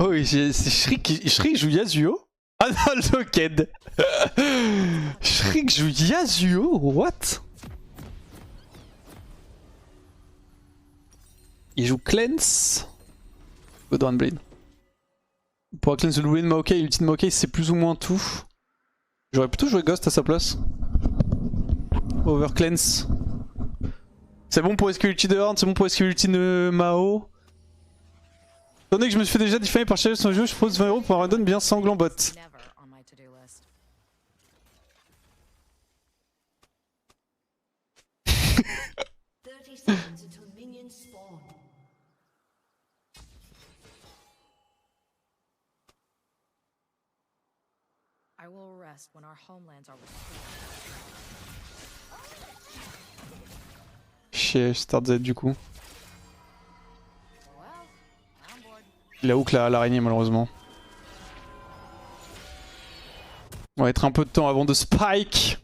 Oh oui, c'est Shriek joue Yasuo. Ah non, Locked. Shriek joue Yasuo, what? Il joue Cleanse. Godwan Blade. Pour Cleanse le win Maokai, ultime Maokai c'est plus ou moins tout. J'aurais plutôt joué Ghost à sa place. Over Cleanse. C'est bon pour esquiver l'ulti de Horn, c'est bon pour esquiver l'ulti de Mao. Étant donné que je me suis fait déjà diffamer par Chalice sur le jeu, je propose 20 € pour un random bien sanglant bot. Chier, start Z du coup. Il a hook l'araignée malheureusement. On va être un peu de temps avant de spike.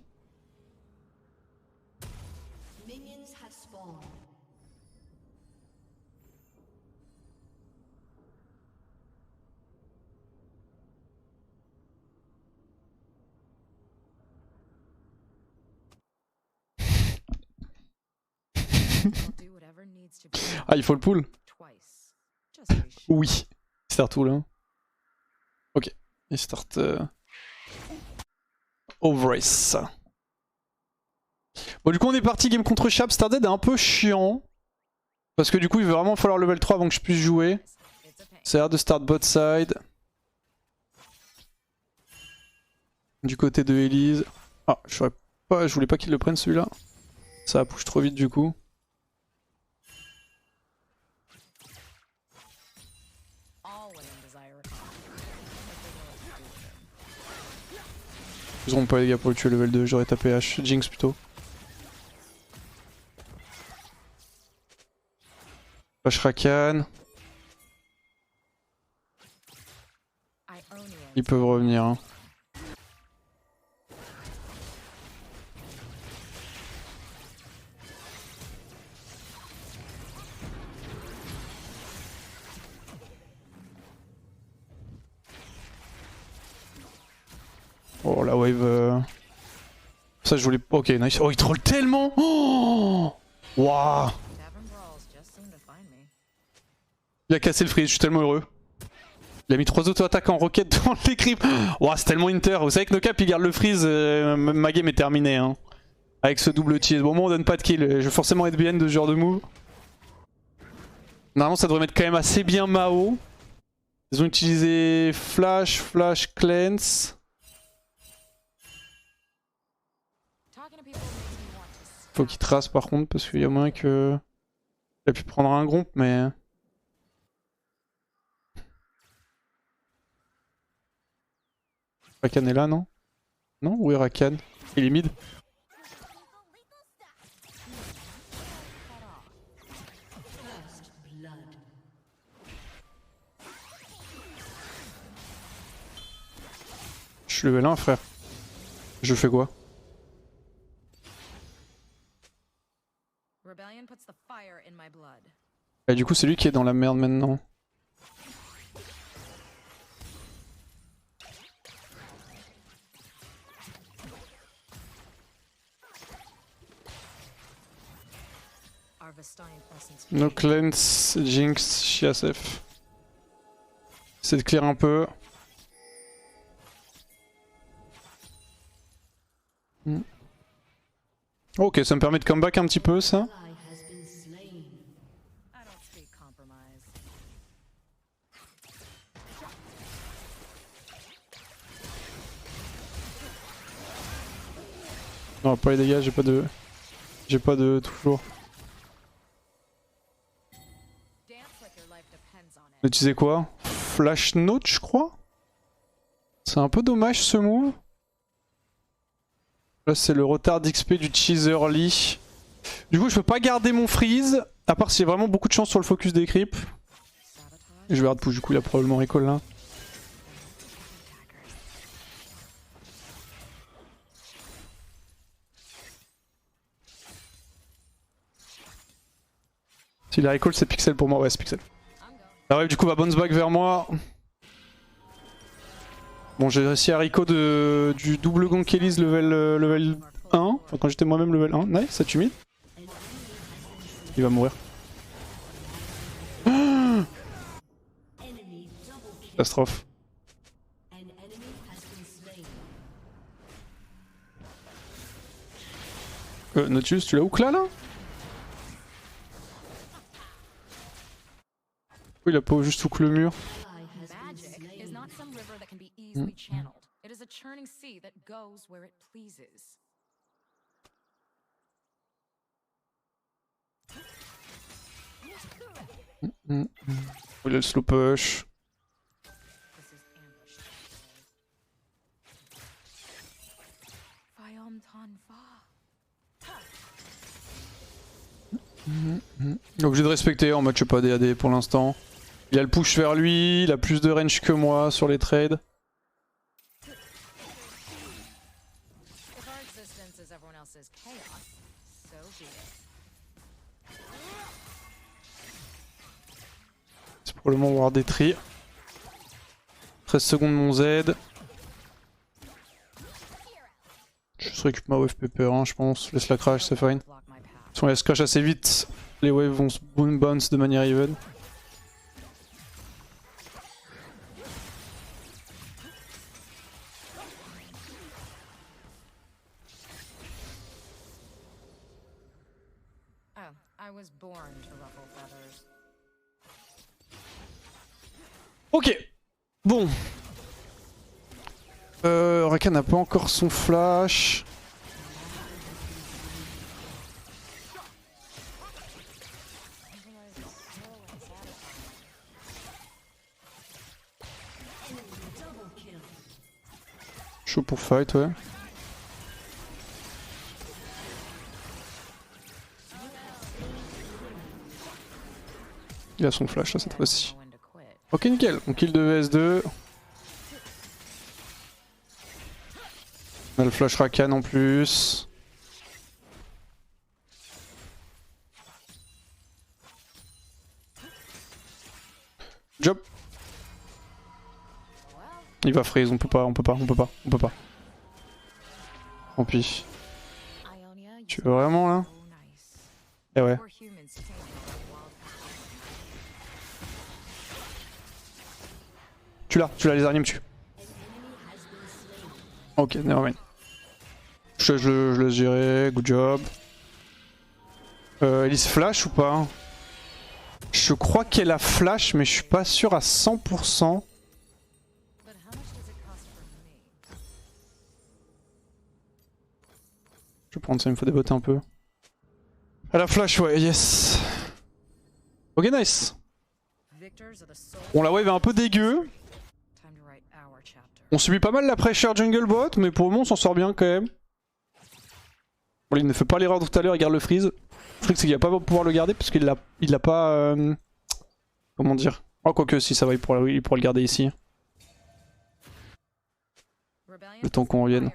Ah, il faut le pull. Oui. Il start tout là. Ok. Il start Ovrace. Bon du coup on est parti game contre Chap. Start Dead est un peu chiant. Parce que du coup il va vraiment falloir level 3 avant que je puisse jouer. Ça a l'air de start bot side. Du côté de Elise. Ah, je voulais pas qu'il le prenne celui-là. Ça push trop vite du coup. Ils auront pas les gars pour le tuer level 2, j'aurais tapé H. Jinx plutôt. Flash Rakan. Ils peuvent revenir. Hein. Oh la wave. Ça je voulais. Ok, nice. Oh, il troll tellement. Oh waouh. Il a cassé le freeze, je suis tellement heureux. Il a mis 3 auto-attaques en roquette devant les creeps. Waouh, c'est tellement inter. Vous savez que Nocap il garde le freeze, ma game est terminée. Hein. Avec ce double tease. Bon, moi on donne pas de kill. Je vais forcément être bien de ce genre de move. Normalement ça devrait mettre quand même assez bien Mao. Ils ont utilisé Flash, Cleanse. Faut qu'il trace par contre parce qu'il y a moyen que... Il a pu prendre un gromp mais... Rakan est là non? Non? Où est Rakan? Il est mid? Je suis level 1 frère. Je fais quoi? Et du coup c'est lui qui est dans la merde maintenant. No cleanse, Jinx, Chiasef. J'essaie de clear un peu. Ok, ça me permet de comeback un petit peu ça. Non, pas les dégâts, j'ai pas de... J'ai pas de toujours. On utilisait quoi? Flash Note je crois? C'est un peu dommage ce move. Là c'est le retard d'XP du cheese early. Du coup je peux pas garder mon freeze. À part s'il y a vraiment beaucoup de chance sur le focus des creeps. Et je vais hard push du coup il a probablement recall là. S'il a recall c'est pixel pour moi, ouais c'est pixel. Ah ouais du coup va bounce back vers moi. Bon, j'ai réussi à Rico du double gank Elise level 1. Enfin, quand j'étais moi-même level 1. Nice, ça tue mid. Il va mourir. Catastrophe. Nautilus, tu l'as hook là Oui, il a pas juste hook le mur. Il a le slow push. Il est obligé de respecter en mode je sais pas DAD pour l'instant. Il a le push vers lui, il a plus de range que moi sur les trades. C'est probablement War des tri. 13 secondes mon Z. Je récupère ma wave PP1 je pense, laisse la crash, c'est fine. Si on laisse crash assez vite, les waves vont se bounce de manière even. Ok, bon. Rakan n'a pas encore son flash. Chaud pour fight, ouais. Il a son flash là cette fois-ci. Ok nickel, on kill 2 vs2. On a le flash Rakan en plus. Job. Il va freeze, on peut pas. Tant pis. Tu veux vraiment là? Eh ouais. Tu l'as, les araignées me tuent. Ok, nevermind. Je laisse gérer, good job. Elise flash ou pas? Je crois qu'elle a flash, mais je suis pas sûr à 100%. Je vais prendre ça, il me faut débotter un peu. Elle a flash, ouais, yes. Ok, nice. Bon, la wave est un peu dégueu. On subit pas mal la pressure jungle bot, mais pour le moment on s'en sort bien quand même. Bon, il ne fait pas l'erreur de tout à l'heure, il garde le freeze. Le truc c'est qu'il va pas pouvoir le garder parce qu'il l'a pas... comment dire? Oh quoique si ça va, il pourra le garder ici. Le temps qu'on revienne.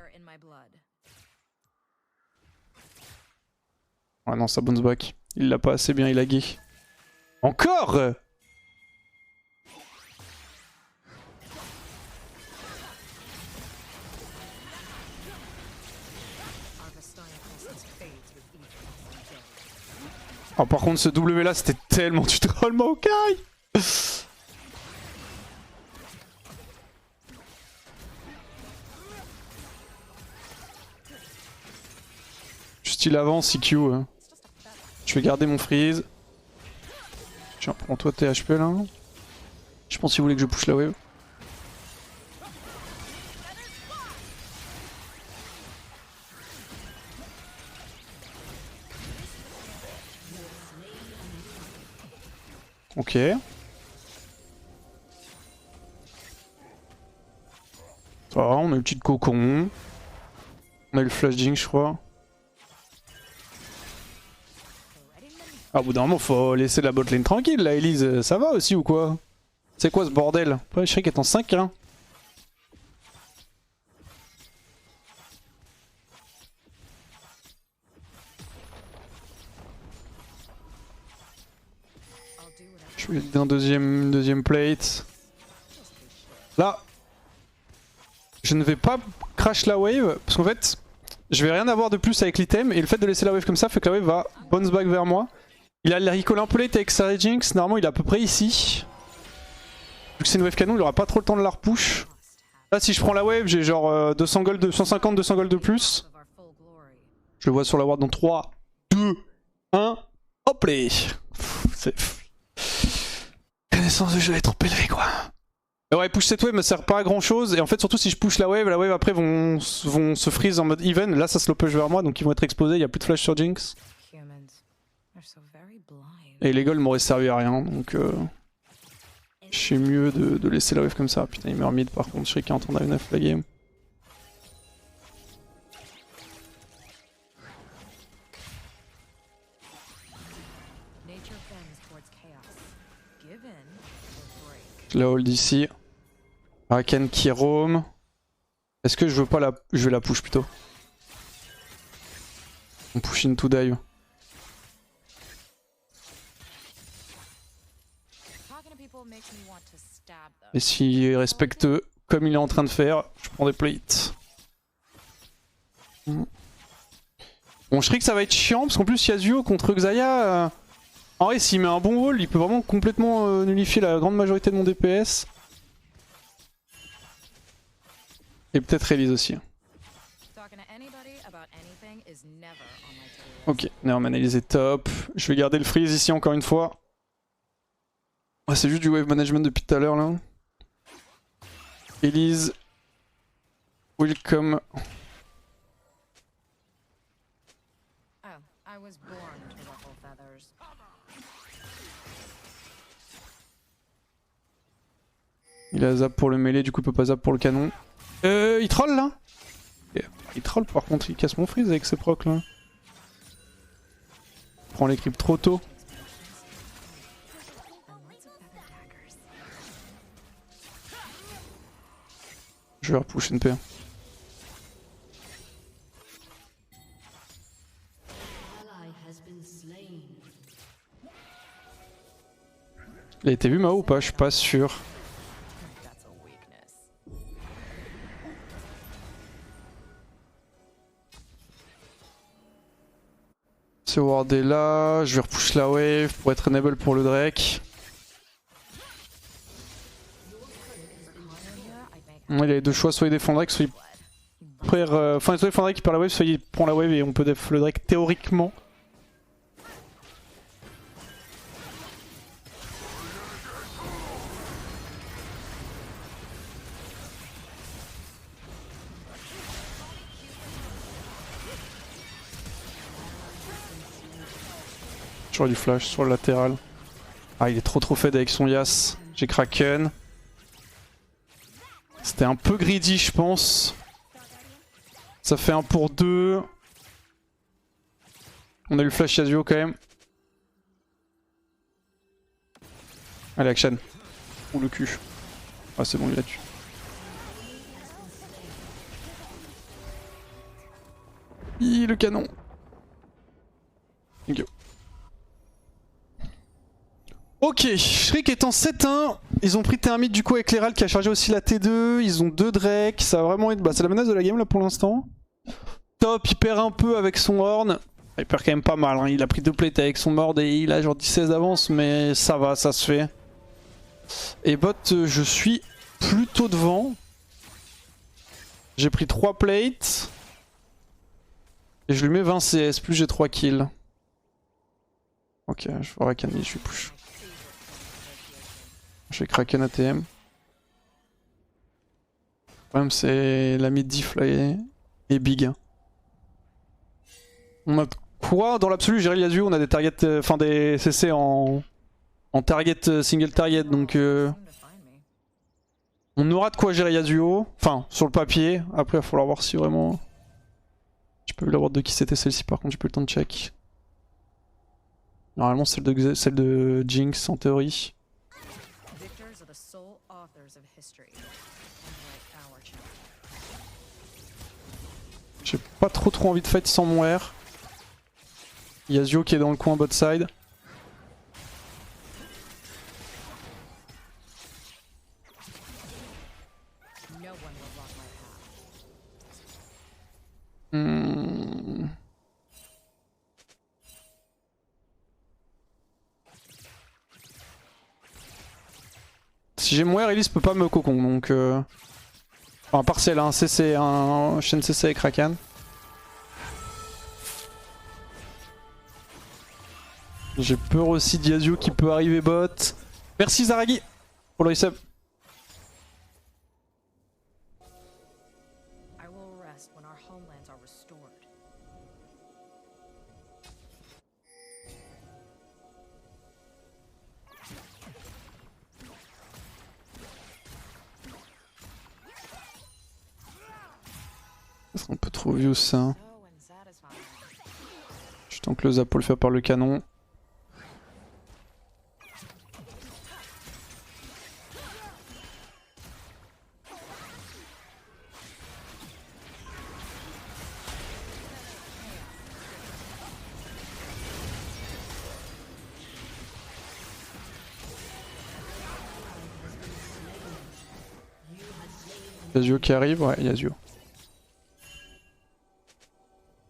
Ah non, ça bounce back. Il l'a pas assez bien élagué. Encore! Oh, par contre ce W là c'était tellement du troll Maokai. Juste il avance IQ. Hein. Je vais garder mon freeze. Tiens, prends-toi tes HP là. Je pense qu'il voulait que je push la wave. Ok. Ça va, on a le petit cocon. On a eu le flash ding je crois. Ah, au bout d'un moment faut laisser la botlane tranquille là Elise, ça va aussi ou quoi? C'est quoi ce bordel? Ouais, Shrek est en 5 hein. Je vais un deuxième plate. Là. je ne vais pas crash la wave parce qu'en fait je vais rien avoir de plus avec l'item et le fait de laisser la wave comme ça fait que la wave va bounce back vers moi. Il a le recall un peu late avec sa Jinx, normalement il est à peu près ici. Vu que c'est une wave canon, il aura pas trop le temps de la repush. Là si je prends la wave, j'ai genre 200 gold, 150, 200 gold de plus. Je le vois sur la ward dans 3, 2, 1, hop les. C'est... Connaissance de jeu est trop élevée quoi. Ouais, push cette wave me sert pas à grand chose. Et en fait, surtout si je push la wave après vont se freeze en mode even. Là, ça slow push vers moi, donc ils vont être exposés. Il n'y a plus de flash sur Jinx. Et les golds m'auraient servi à rien, donc je suis mieux de laisser la wave comme ça. Putain, il meurt mid par contre. Je sais qu'il est en train d'ANF la game. Je la hold ici. Raken qui roam. Est-ce que je veux pas la... Je vais la push plutôt. On push into dive. Et s'il respecte comme il est en train de faire, je prends des plates. Bon, je sais que ça va être chiant parce qu'en plus Yasuo contre Xayah... En vrai, s'il met un bon wall, il peut vraiment complètement nullifier la grande majorité de mon DPS. Et peut-être Elise aussi. Ok, Neverman Elise est top. Je vais garder le freeze ici encore une fois. Ah, c'est juste du wave management depuis tout à l'heure là. Elise. Welcome. Il a zap pour le mêlée, du coup il peut pas zap pour le canon. Il troll là? Il troll par contre, il casse mon freeze avec ses procs là. Il prend les creeps trop tôt. Je vais repush une P1. Il a été vu Mao ou pas? Je suis pas sûr. Ce ward est là, je vais repush la wave pour être enable pour le Drake. Il avait deux choix, soit il défend Drake, soit il perd. Enfin, soit il défend Drake, il perd la wave, soit il prend la wave et on peut def le Drake théoriquement. J'aurais du flash sur le latéral. Ah, il est trop fed avec son Yas. J'ai Kraken. C'était un peu greedy, je pense. Ça fait 1 pour 2. On a eu le flash Yasuo quand même. Allez, action. Ou le cul. Ah, c'est bon, il l'a tué. Le canon. Thank you. Ok, Shriek est en 7-1, ils ont pris Thermite du coup avec l'Herald qui a chargé aussi la T2, ils ont 2 Drake, ça va vraiment être... Bah c'est la menace de la game là pour l'instant. Top, il perd un peu avec son Horn, il perd quand même pas mal, hein. Il a pris 2 plates avec son Mord et il a genre 10-16 d'avance mais ça va, ça se fait. Et bot, je suis plutôt devant. J'ai pris 3 plates. Et je lui mets 20 CS, plus j'ai 3 kills. Ok, je vais Rakan, je suis push. Je vais Kraken ATM. Le problème c'est la mid diff là est big. On a quoi dans l'absolu? Gérer Yasuo, on a des targets, enfin des CC en target, single target, donc on aura de quoi gérer Yasuo, enfin sur le papier. Après il va falloir voir si vraiment... Je peux la voir de qui c'était celle-ci par contre, j'ai pas eu le temps de check. Normalement celle de Jinx en théorie. J'ai pas trop envie de fight sans mon R. Yasuo qui est dans le coin bot side. Si j'ai Moer, Elise peut pas me cocon donc... Enfin partiel, un CC, un chaîne CC avec Rakan. J'ai peur aussi d'Yasuo qui peut arriver bot. Merci Zaragi pour le resub. C'est un peu trop vieux ça. Je tente le zap pour le faire par le canon. Yasuo qui arrive, ouais, Yasuo.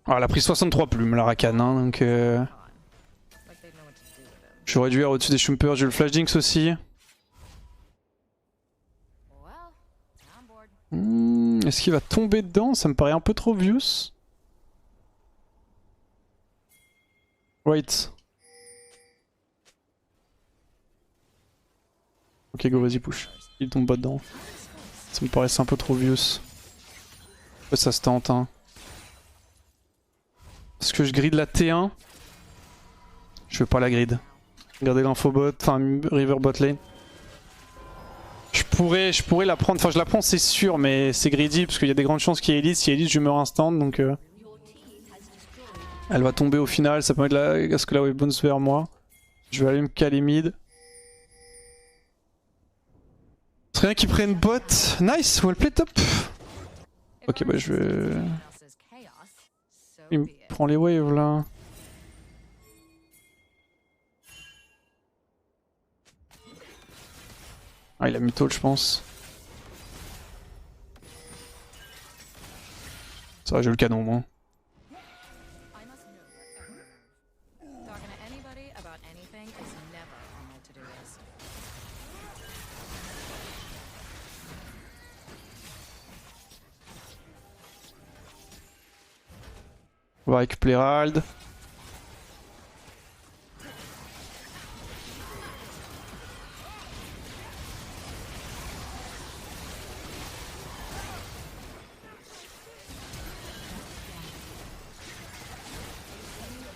Ah, elle a pris 63 plumes la Rakan, hein, donc j'aurais dû être au-dessus des Chumpers, j'ai eu le Flash Jinx aussi. Est-ce qu'il va tomber dedans? Ça me paraît un peu trop obvious. Wait. Ok, go, vas-y, push. Il tombe pas dedans. Ça me paraissait un peu trop obvious. Ouais, ça se tente, hein. Est-ce que je grid la T1? Je veux pas la grid. Regardez l'info bot, enfin river bot lane. Je pourrais la prendre, enfin je la prends c'est sûr, mais c'est greedy parce qu'il y a des grandes chances qu'il y ait Elise. Si Elise je meurs instant donc elle va tomber au final, ça peut mettre à ce que la wave bounce vers moi. Je vais aller me caler mid. C'est rien qu'ils prennent bot. Nice, well play top. Ok bah je vais... Il me prend les waves là. Ah il a mis tôt je pense. Ça va j'ai le canon moi. On va récupérer Herald.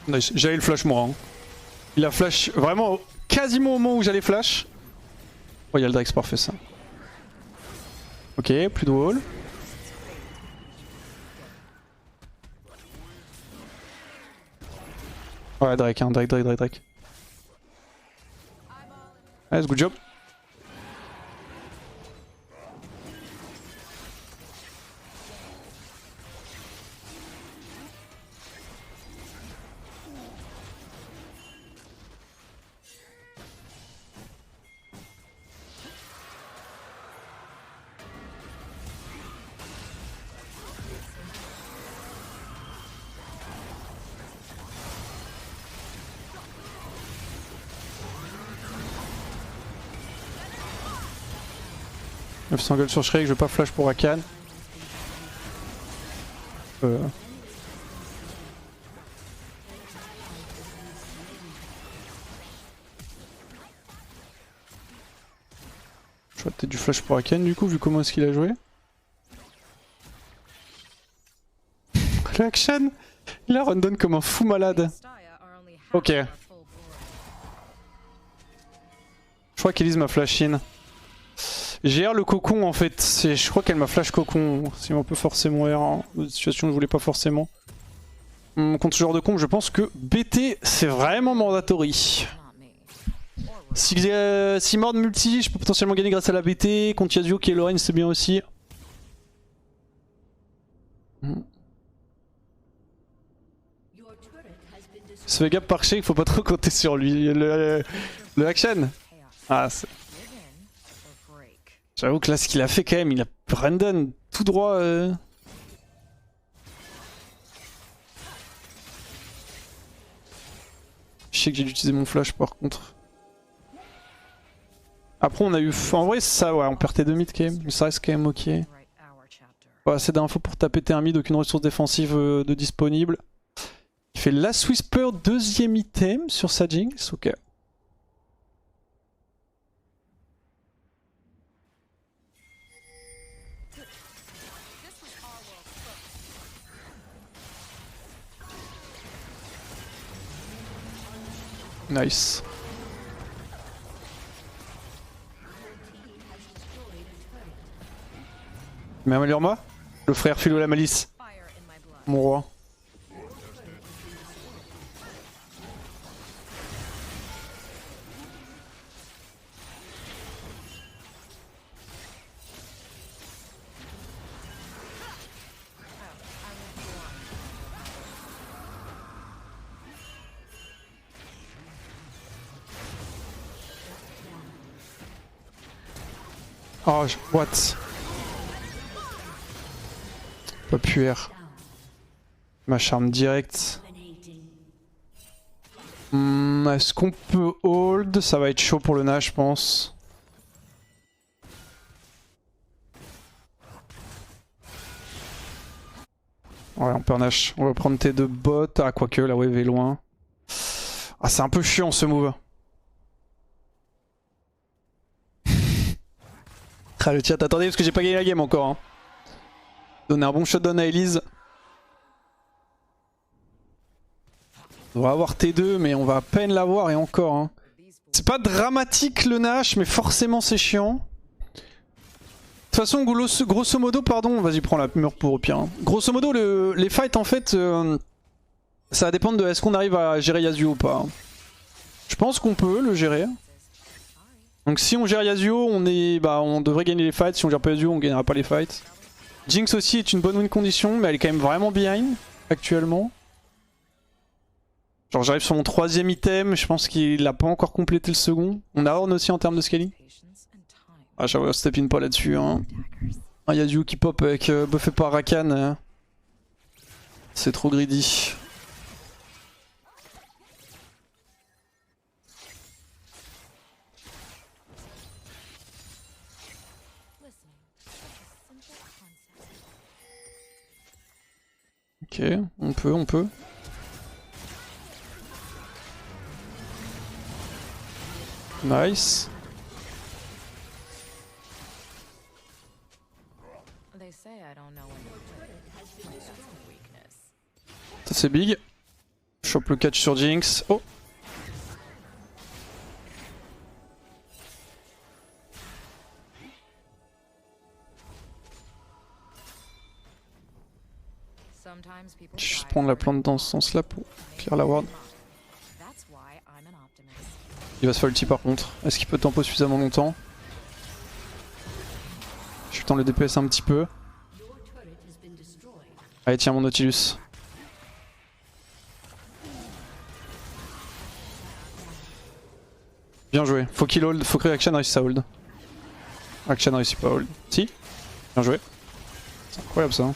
Nice. J'allais le flash moi. Hein. Il a flash vraiment quasiment au moment où j'allais flash. Oh, il y a le Drex, parfait ça. Ok, plus de wall. Ouais, Drake, hein, Drake. Nice, good job. Je s'engueule sur Shrek, je vais pas flash pour Rakan. Je vais peut-être du flash pour Rakan du coup, vu comment est-ce qu'il a joué. Le action, il a run comme un fou malade. Ok. Je crois qu'Elise m'a flash in. GR le cocon en fait, je crois qu'elle m'a flash cocon. Si on peut forcer mon R en situation où je voulais pas forcément. Contre ce genre de comp, je pense que BT c'est vraiment mandatory. Si mord multi, je peux potentiellement gagner grâce à la BT. Contre Yasuo qui est Lorraine, c'est bien aussi. Se fait gap par Shake, faut pas trop compter sur lui. Le action. Ah, j'avoue que là, ce qu'il a fait quand même, il a Brandon tout droit. Je sais que j'ai dû utiliser mon flash par contre. Après on a eu... En vrai ça, ouais, on perd T2 mid quand même, mais ça reste quand même ok. Pas assez d'infos pour taper T1 mid, aucune ressource défensive de disponible. Il fait Last Whisper, deuxième item sur sa Jinx, ok. Nice. Mais améliore-moi. Le frère Philo la malice. Mon roi. Oh, what? Pas pu R. Ma charme direct. Est-ce qu'on peut hold? Ça va être chaud pour le Nash, je pense. Ouais, on perd Nash. On va prendre T2 bot. Ah, quoique, la wave est loin. Ah, c'est un peu chiant ce move. Ah, le chat, attendez, parce que j'ai pas gagné la game encore. Hein. Donner un bon shutdown à Elise. On va avoir T2, mais on va à peine l'avoir et encore. Hein. C'est pas dramatique le Nash, mais forcément c'est chiant. De toute façon, grosso modo, pardon, vas-y, prends la mur pour au pire. Hein. Grosso modo, les fights, en fait, ça va dépendre de est-ce qu'on arrive à gérer Yasuo ou pas. Hein. Je pense qu'on peut le gérer. Donc si on gère Yasuo, on devrait gagner les fights. Si on gère pas Yasuo, on gagnera pas les fights. Jinx aussi est une bonne win condition, mais elle est quand même vraiment behind actuellement. Genre j'arrive sur mon troisième item, je pense qu'il a pas encore complété le second. On a Horn aussi en termes de scaling. Ah j'avoue, step in pas là-dessus. Hein. Un Yasuo qui pop avec buffé par Rakan. C'est trop greedy. Ok, on peut. Nice. Ça c'est big. Chope le catch sur Jinx. Oh. Je vais juste prendre la plante dans ce sens là pour clear la ward. Il va se faire ulti par contre. Est-ce qu'il peut tempo suffisamment longtemps? Je vais tenter le DPS un petit peu. Allez tiens mon Nautilus. Bien joué. Faut qu'il hold, faut que Action réussisse à hold. Action réussit pas à hold. Si. Bien joué. C'est incroyable ça. Hein.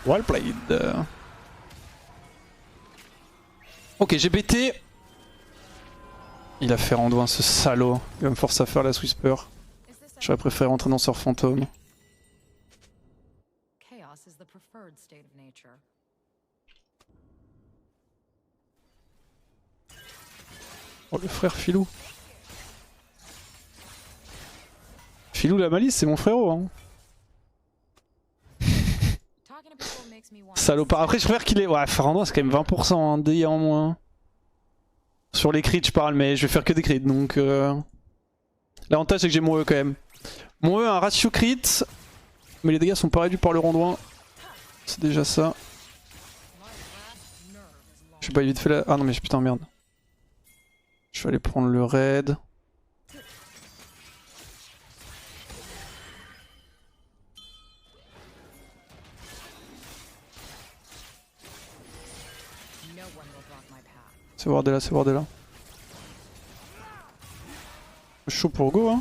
Well played. Ok, j'ai BT. Il a fait Randuin ce salaud. Il va me forcer à faire la Whisper. J'aurais préféré rentrer dans Sœur Fantôme. Oh le frère Philou. Philou la malice, c'est mon frérot. Hein. Salopard. Après je préfère qu'il ait... Ouais, Randuin c'est quand même 20% hein, DI en moins. Sur les crits je parle, mais je vais faire que des crits donc... L'avantage c'est que j'ai mon E quand même. Mon E a un ratio crit, mais les dégâts sont pas réduits par le Randuin. C'est déjà ça. Je vais pas vite fait la... Ah non mais putain merde. Je vais aller prendre le raid. C'est Wardella, c'est Wardella. Chaud pour go hein.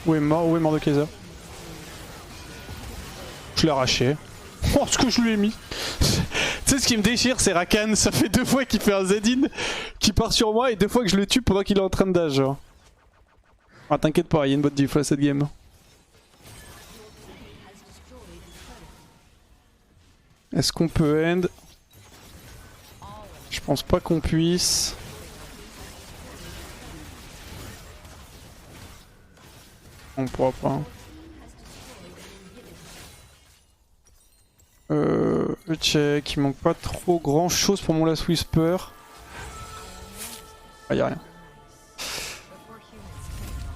Où est mort de Kaiser? Je l'ai arraché. Oh, ce que je lui ai mis. Tu sais, ce qui me déchire, c'est Rakan. Ça fait 2 fois qu'il fait un Z-in qui part sur moi et 2 fois que je le tue pendant qu'il est en train de dash, genre. Ah, t'inquiète pas, il y a une botte diff là cette game. Est-ce qu'on peut end? Je pense pas qu'on puisse. On pourra pas. Le check, il manque pas trop grand chose pour mon Last Whisper. Ah, y'a rien.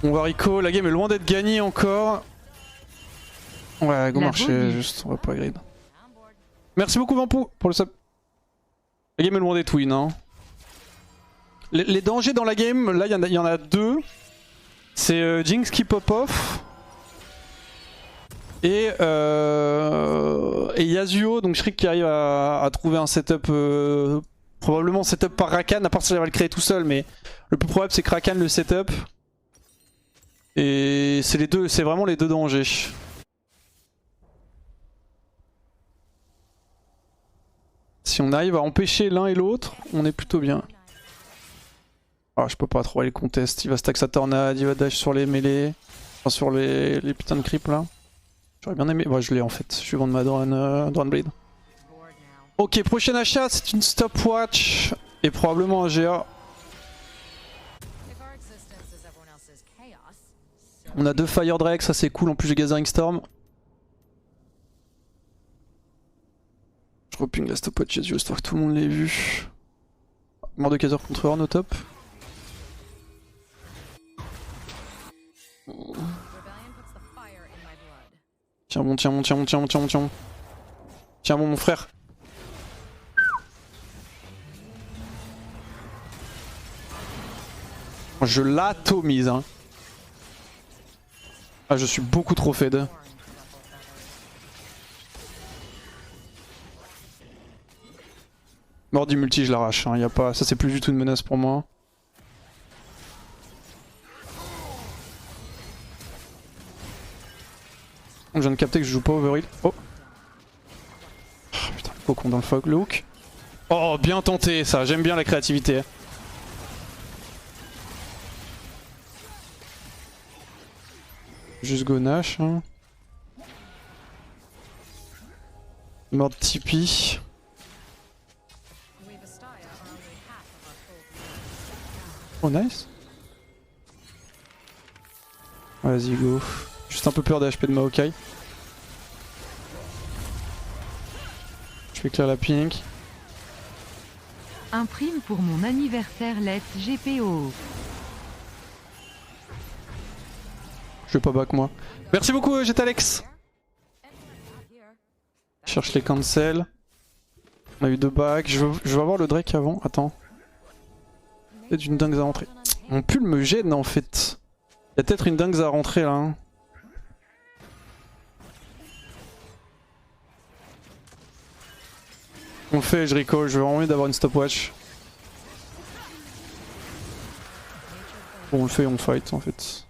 On va Rico, la game est loin d'être gagnée encore. Ouais, go marcher, juste, on va pas grid. Merci beaucoup Vampou pour le sub. La game est loin d'être win. Hein. Les dangers dans la game, là il y en a 2. C'est Jinx qui pop off. Et Yasuo, donc Shriek qui arrive à trouver un setup, probablement setup par Rakan, à part si j'arrive à le créer tout seul, mais le plus probable c'est que Rakan le setup. Et c'est vraiment les 2 dangers. Si on arrive à empêcher l'un et l'autre, on est plutôt bien. Ah, je peux pas trop aller contest, il va stack sa tornade, il va dash sur les mêlées, enfin sur les putains de creeps là. J'aurais bien aimé, ouais je l'ai en fait, je suis vendre ma Drone Blade. Ok, prochain achat, c'est une stopwatch et probablement un GA. On a 2 Fire Drake, ça c'est cool, en plus j'ai Gathering Storm. Je reping la stopwatch chez Dieu, histoire que tout le monde l'ait vu. Mort de Kaiser contre Horn au top. Tiens bon, tiens bon, tiens bon, tiens bon, tiens bon, tiens bon. Tiens bon mon frère. Je l'atomise hein. Ah je suis beaucoup trop fed. Mort du multi je l'arrache, hein. Y a pas... ça c'est plus du tout une menace pour moi. Je viens de capter que je joue pas overheal. Oh. Oh putain, le cocon dans le fog, le hook. Oh bien tenté ça, j'aime bien la créativité. Juste go Nash. Hein. Mort de Tipeee. Oh nice. Vas-y go. Juste un peu peur des HP de Maokai. Je vais clear la pink. Imprime pour mon anniversaire let's GPO. Je vais pas back moi. Merci beaucoup Jetalex. Cherche les cancels. On a eu 2 backs. Je veux avoir le Drake avant. Attends. Peut-être une dingue à rentrer. Mon pull me gêne en fait. Il y a peut-être une dingue à rentrer là. Hein. On le fait, je recall, je veux vraiment envie d'avoir une stopwatch. Bon, on le fait, on fight en fait.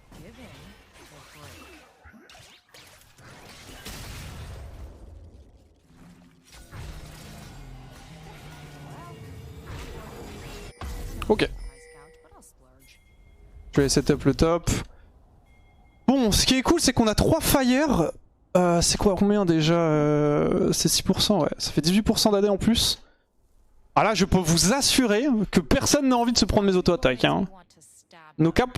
Ok. Je vais setup le top. Bon, ce qui est cool, c'est qu'on a 3 fire. C'est quoi combien déjà c'est 6%, ouais. Ça fait 18% d'AD en plus. Ah là, je peux vous assurer que personne n'a envie de se prendre mes auto-attaques. Hein. Nos caps,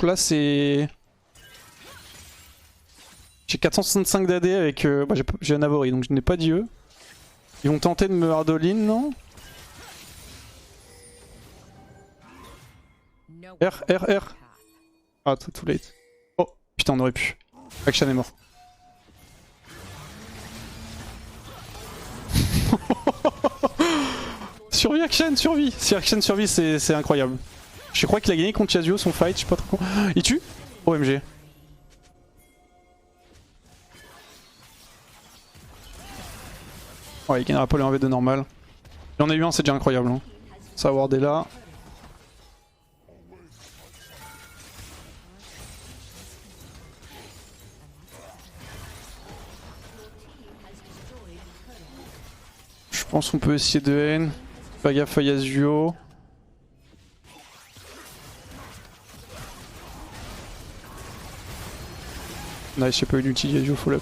là c'est... J'ai 465 d'AD avec... bah, j'ai un Avori, donc je n'ai pas d'IE. Ils vont tenter de me hardoline, non? R. Ah, too late. Oh, putain, on aurait pu. Action est mort. Survie Action, survie. Si Action survie, c'est incroyable. Je crois qu'il a gagné contre Yasuo son fight, je sais pas trop. Il tue? OMG. Ouais, il gagnera pas le 1v2 normal. Il y en a eu un, c'est déjà incroyable. Hein. Ça ward est là. Je pense qu'on peut essayer de haine. Pas gaffe à Yasuo. Nice, j'ai pas eu d'ulti Yasuo, faut l'up.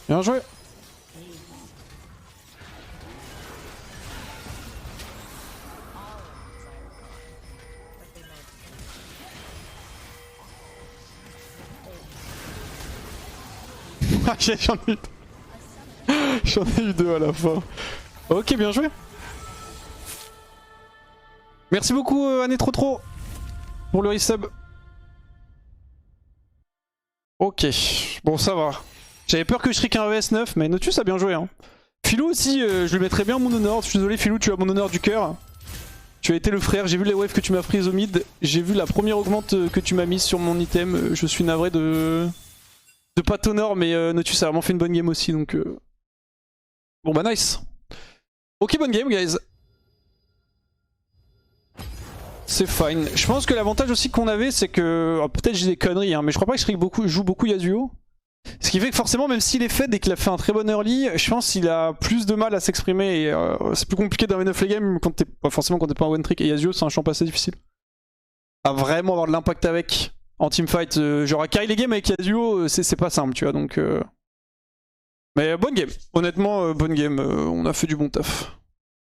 Bien joué. J'en ai eu... J'en ai eu deux à la fin. Ok, bien joué. Merci beaucoup Anne trop pour le resub. Ok, bon ça va. J'avais peur que je trick un ES9, mais Notus a bien joué. Hein. Philou aussi, je lui mettrais bien mon honneur. Je suis désolé Philou, tu as mon honneur du cœur. Tu as été le frère, j'ai vu les waves que tu m'as prises au mid. J'ai vu la première augmente que tu m'as mise sur mon item. Je suis navré de pas t'honneur, mais Notus a vraiment fait une bonne game aussi. Donc bon bah nice. Ok, bonne game guys. C'est fine. Je pense que l'avantage aussi qu'on avait, c'est que... peut-être j'ai des conneries, hein, mais je crois pas que je joue beaucoup Yasuo. Ce qui fait que forcément, même s'il est fed et qu'il a fait un très bon early, je pense qu'il a plus de mal à s'exprimer. Et c'est plus compliqué d'un 9 les games quand t'es forcément quand t'es pas un one trick. Et Yasuo, c'est un champ assez difficile. À vraiment avoir de l'impact avec en teamfight. Genre à carry les games avec Yasuo, c'est pas simple, tu vois. Donc, mais bonne game. Honnêtement, bonne game. On a fait du bon taf.